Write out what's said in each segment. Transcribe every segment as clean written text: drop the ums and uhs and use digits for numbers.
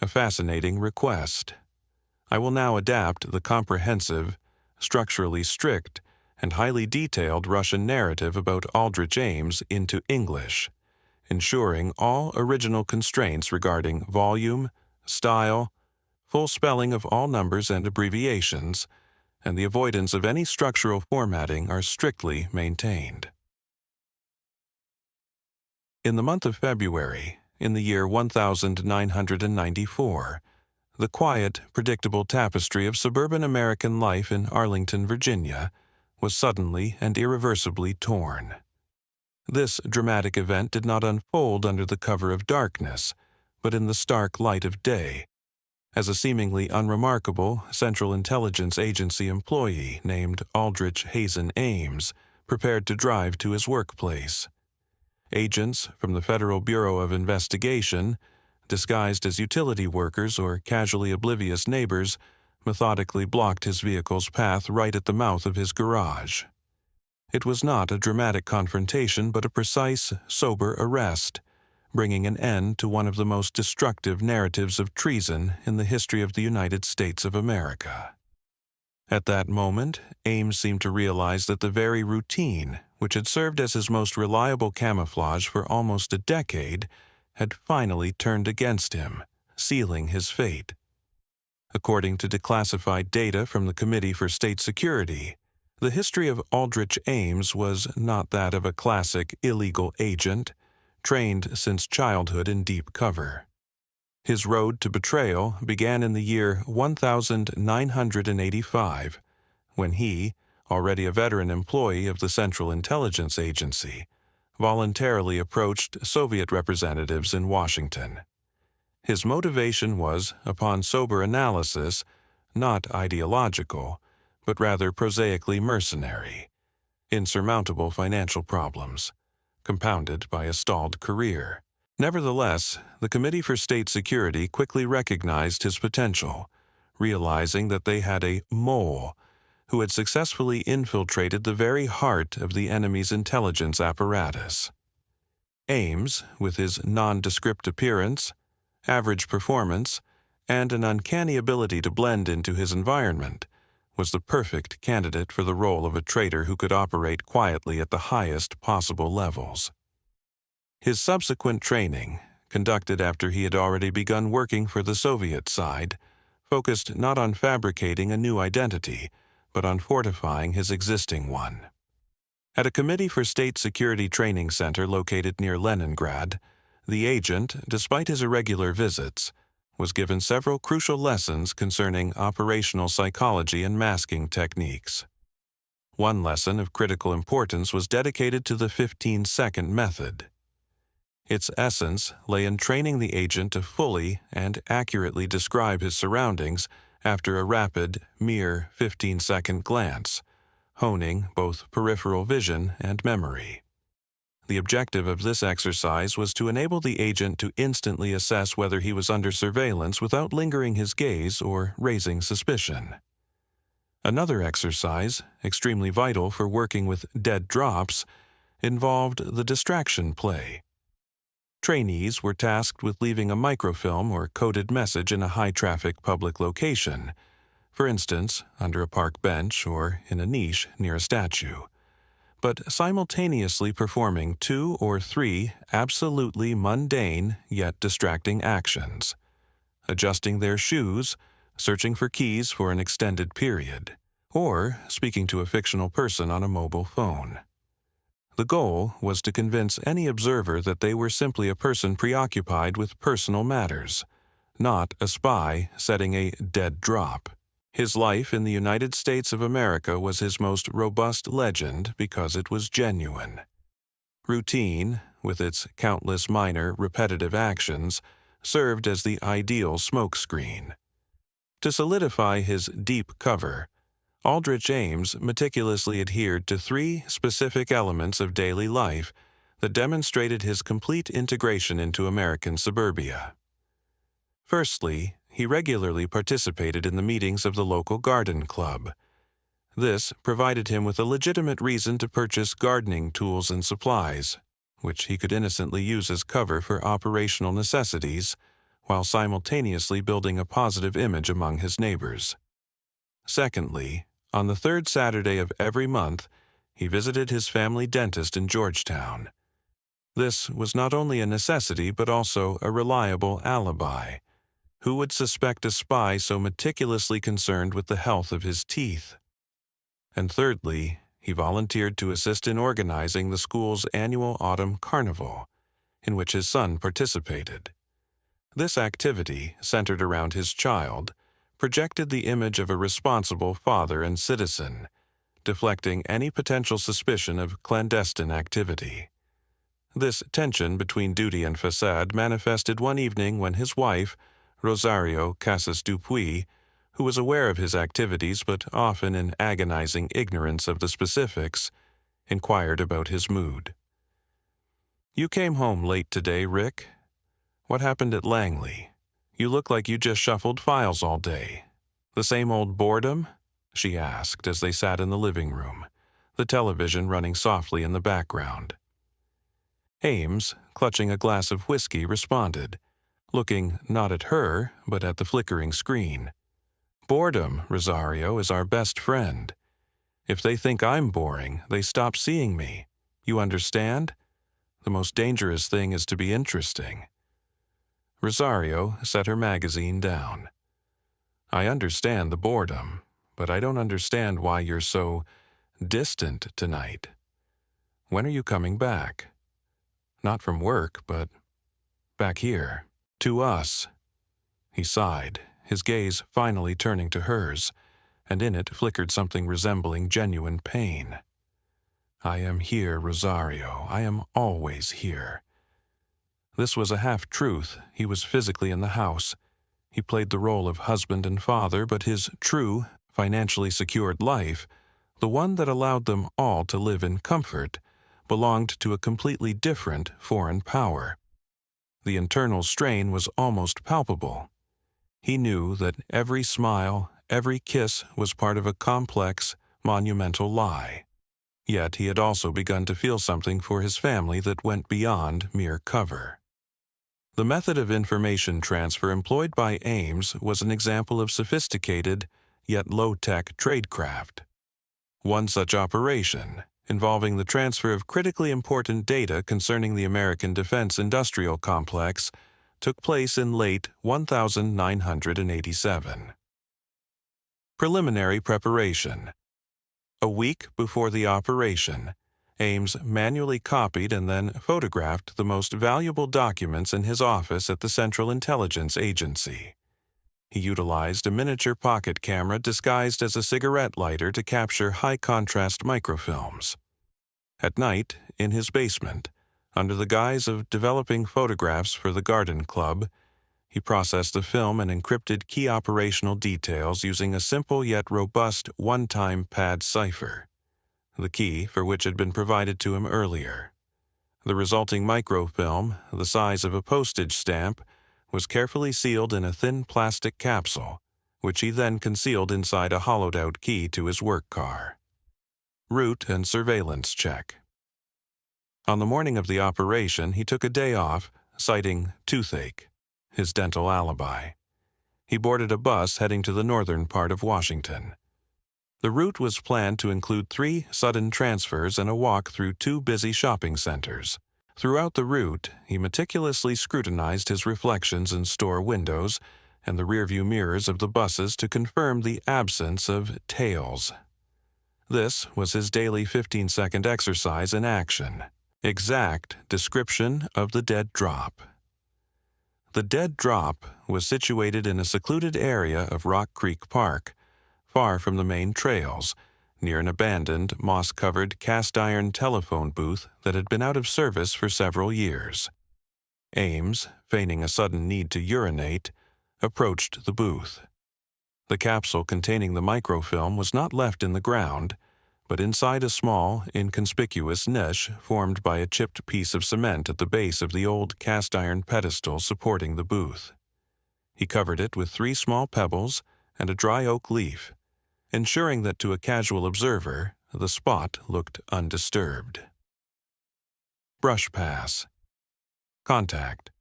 A fascinating request. I will now adapt the comprehensive, structurally strict, and highly detailed Russian narrative about Aldrich Ames into English, ensuring all original constraints regarding volume, style, full spelling of all numbers and abbreviations, and the avoidance of any structural formatting are strictly maintained. In the month of February, in the year 1994, the quiet, predictable tapestry of suburban American life in Arlington, Virginia, was suddenly and irreversibly torn. This dramatic event did not unfold under the cover of darkness, but in the stark light of day, as a seemingly unremarkable Central Intelligence Agency employee named Aldrich Hazen Ames prepared to drive to his workplace. Agents from the Federal Bureau of Investigation, disguised as utility workers or casually oblivious neighbors, methodically blocked his vehicle's path right at the mouth of his garage. It was not a dramatic confrontation but a precise, sober arrest, bringing an end to one of the most destructive narratives of treason in the history of the United States of America. At that moment, Ames seemed to realize that the very routine, which had served as his most reliable camouflage for almost a decade, had finally turned against him, sealing his fate. According to declassified data from the Committee for State Security, the history of Aldrich Ames was not that of a classic illegal agent, trained since childhood in deep cover. His road to betrayal began in the year 1985, when he, already a veteran employee of the Central Intelligence Agency, voluntarily approached Soviet representatives in Washington. His motivation was, upon sober analysis, not ideological, but rather prosaically mercenary: insurmountable financial problems, compounded by a stalled career. Nevertheless, the Committee for State Security quickly recognized his potential, realizing that they had a mole who had successfully infiltrated the very heart of the enemy's intelligence apparatus. Ames, with his nondescript appearance, average performance, and an uncanny ability to blend into his environment, was the perfect candidate for the role of a traitor who could operate quietly at the highest possible levels. His subsequent training, conducted after he had already begun working for the Soviet side, focused not on fabricating a new identity, but on fortifying his existing one. At a Committee for State Security training center located near Leningrad, the agent, despite his irregular visits, was given several crucial lessons concerning operational psychology and masking techniques. One lesson of critical importance was dedicated to the 15-second method. Its essence lay in training the agent to fully and accurately describe his surroundings after a rapid, mere 15-second glance, honing both peripheral vision and memory. The objective of this exercise was to enable the agent to instantly assess whether he was under surveillance without lingering his gaze or raising suspicion. Another exercise, extremely vital for working with dead drops, involved the distraction play. Trainees were tasked with leaving a microfilm or coded message in a high-traffic public location, for instance, under a park bench or in a niche near a statue, but simultaneously performing 2 or 3 absolutely mundane yet distracting actions: adjusting their shoes, searching for keys for an extended period, or speaking to a fictional person on a mobile phone. The goal was to convince any observer that they were simply a person preoccupied with personal matters, not a spy setting a dead drop. His life in the United States of America was his most robust legend because it was genuine. Routine, with its countless minor, repetitive actions, served as the ideal smokescreen. To solidify his deep cover, Aldrich Ames meticulously adhered to 3 specific elements of daily life that demonstrated his complete integration into American suburbia. Firstly, he regularly participated in the meetings of the local garden club. This provided him with a legitimate reason to purchase gardening tools and supplies, which he could innocently use as cover for operational necessities, while simultaneously building a positive image among his neighbors. Secondly, on the third Saturday of every month, he visited his family dentist in Georgetown. This was not only a necessity but also a reliable alibi. Who would suspect a spy so meticulously concerned with the health of his teeth? And thirdly, he volunteered to assist in organizing the school's annual autumn carnival, in which his son participated. This activity, centered around his child, projected the image of a responsible father and citizen, deflecting any potential suspicion of clandestine activity. This tension between duty and facade manifested one evening when his wife, Rosario Casas Dupuy, who was aware of his activities but often in agonizing ignorance of the specifics, inquired about his mood. "You came home late today, Rick. What happened at Langley? You look like you just shuffled files all day. The same old boredom?" she asked as they sat in the living room, the television running softly in the background. Ames, clutching a glass of whiskey, responded, looking not at her, but at the flickering screen. "Boredom, Rosario, is our best friend. If they think I'm boring, they stop seeing me. You understand? The most dangerous thing is to be interesting." Rosario set her magazine down. "I understand the boredom, but I don't understand why you're so distant tonight. When are you coming back? Not from work, but back here, to us." He sighed, his gaze finally turning to hers, and in it flickered something resembling genuine pain. "I am here, Rosario. I am always here." This was a half-truth. He was physically in the house. He played the role of husband and father, but his true, financially secured life, the one that allowed them all to live in comfort, belonged to a completely different foreign power. The internal strain was almost palpable. He knew that every smile, every kiss was part of a complex, monumental lie. Yet he had also begun to feel something for his family that went beyond mere cover. The method of information transfer employed by Ames was an example of sophisticated, yet low-tech tradecraft. One such operation, involving the transfer of critically important data concerning the American defense industrial complex, took place in late 1987. Preliminary preparation. A week before the operation, Ames manually copied and then photographed the most valuable documents in his office at the Central Intelligence Agency. He utilized a miniature pocket camera disguised as a cigarette lighter to capture high-contrast microfilms. At night, in his basement, under the guise of developing photographs for the Garden Club, he processed the film and encrypted key operational details using a simple yet robust one-time pad cipher, the key for which had been provided to him earlier. The resulting microfilm, the size of a postage stamp, was carefully sealed in a thin plastic capsule, which he then concealed inside a hollowed-out key to his work car. Route and surveillance check. On the morning of the operation, he took a day off, citing toothache, his dental alibi. He boarded a bus heading to the northern part of Washington. The route was planned to include 3 sudden transfers and a walk through 2 busy shopping centers. Throughout the route, he meticulously scrutinized his reflections in store windows and the rearview mirrors of the buses to confirm the absence of tails. This was his daily 15-second exercise in action. Exact description of the dead drop. The dead drop was situated in a secluded area of Rock Creek Park, far from the main trails, near an abandoned, moss-covered cast-iron telephone booth that had been out of service for several years. Ames, feigning a sudden need to urinate, approached the booth. The capsule containing the microfilm was not left in the ground, but inside a small, inconspicuous niche formed by a chipped piece of cement at the base of the old cast-iron pedestal supporting the booth. He covered it with 3 small pebbles and a dry oak leaf, ensuring that to a casual observer, the spot looked undisturbed. Brush pass. Contact.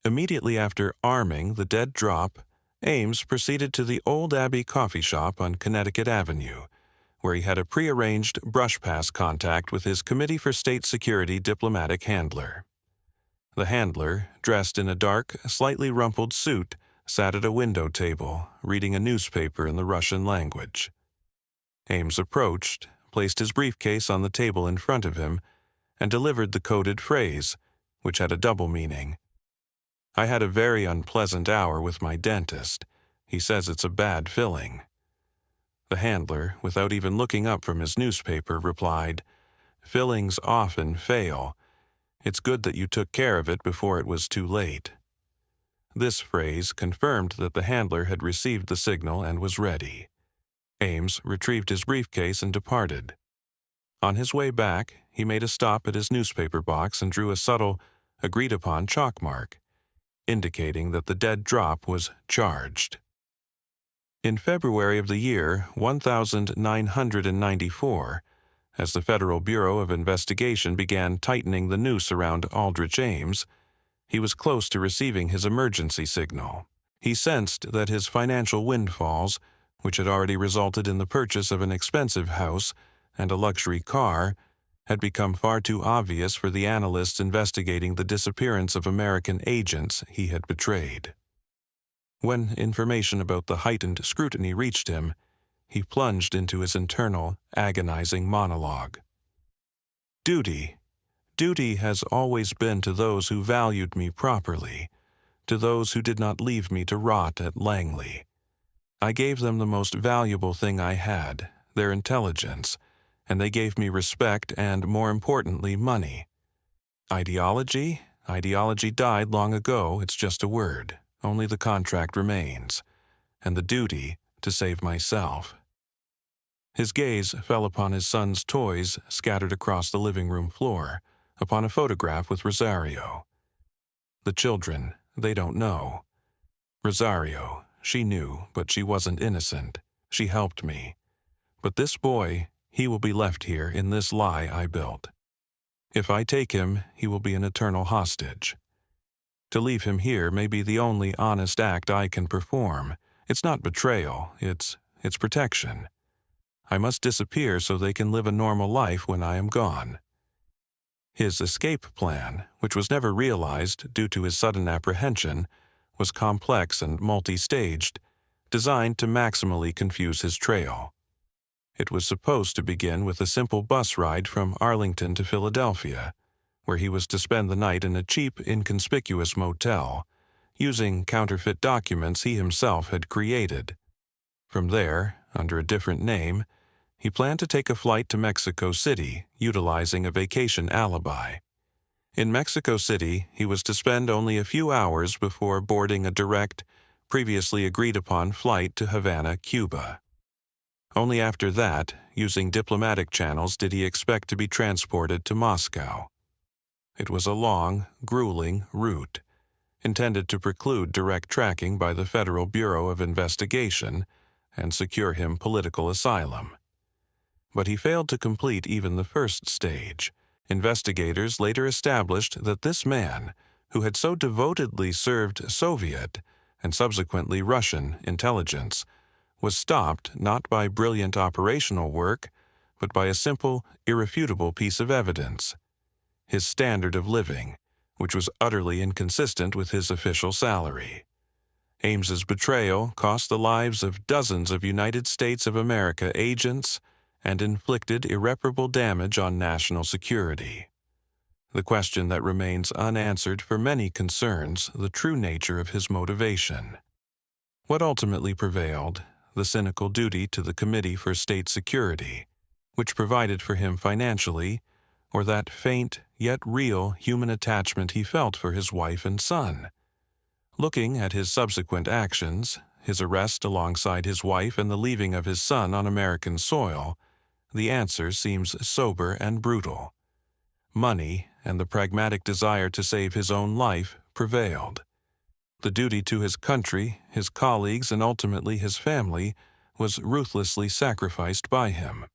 Immediately after arming the dead drop, Ames proceeded to the Old Abbey coffee shop on Connecticut Avenue, where he had a prearranged brush pass contact with his Committee for State Security diplomatic handler. The handler, dressed in a dark, slightly rumpled suit, sat at a window table, reading a newspaper in the Russian language. Ames approached, placed his briefcase on the table in front of him, and delivered the coded phrase, which had a double meaning. "I had a very unpleasant hour with my dentist. He says it's a bad filling." The handler, without even looking up from his newspaper, replied, "Fillings often fail. It's good that you took care of it before it was too late." This phrase confirmed that the handler had received the signal and was ready. Ames retrieved his briefcase and departed. On his way back, he made a stop at his newspaper box and drew a subtle, agreed-upon chalk mark, indicating that the dead drop was charged. In February of the year 1994, as the Federal Bureau of Investigation began tightening the noose around Aldrich Ames, he was close to receiving his emergency signal. He sensed that his financial windfalls, which had already resulted in the purchase of an expensive house and a luxury car, had become far too obvious for the analysts investigating the disappearance of American agents he had betrayed. When information about the heightened scrutiny reached him, he plunged into his internal, agonizing monologue. Duty has always been to those who valued me properly, to those who did not leave me to rot at Langley. I gave them the most valuable thing I had, their intelligence, and they gave me respect and, more importantly, money. Ideology died long ago, it's just a word. Only the contract remains, and the duty to save myself. His gaze fell upon his son's toys scattered across the living room floor, upon a photograph with Rosario. The children, they don't know. Rosario, she knew, but she wasn't innocent. She helped me. But this boy, he will be left here in this lie I built. If I take him, he will be an eternal hostage. To leave him here may be the only honest act I can perform. It's not betrayal, it's protection. I must disappear so they can live a normal life when I am gone. His escape plan, which was never realized due to his sudden apprehension, was complex and multi-staged, designed to maximally confuse his trail. It was supposed to begin with a simple bus ride from Arlington to Philadelphia, where he was to spend the night in a cheap, inconspicuous motel, using counterfeit documents he himself had created. From there, under a different name, he planned to take a flight to Mexico City, utilizing a vacation alibi. In Mexico City, he was to spend only a few hours before boarding a direct, previously agreed-upon flight to Havana, Cuba. Only after that, using diplomatic channels, did he expect to be transported to Moscow. It was a long, grueling route, intended to preclude direct tracking by the Federal Bureau of Investigation and secure him political asylum. But he failed to complete even the first stage. Investigators later established that this man, who had so devotedly served Soviet and subsequently Russian intelligence, was stopped not by brilliant operational work, but by a simple, irrefutable piece of evidence: his standard of living, which was utterly inconsistent with his official salary. Ames's betrayal cost the lives of dozens of United States of America agents and inflicted irreparable damage on national security. The question that remains unanswered for many concerns the true nature of his motivation. What ultimately prevailed, the cynical duty to the Committee for State Security, which provided for him financially, or that faint yet real human attachment he felt for his wife and son? Looking at his subsequent actions, his arrest alongside his wife and the leaving of his son on American soil, the answer seems sober and brutal. Money and the pragmatic desire to save his own life prevailed. The duty to his country, his colleagues, and ultimately his family was ruthlessly sacrificed by him.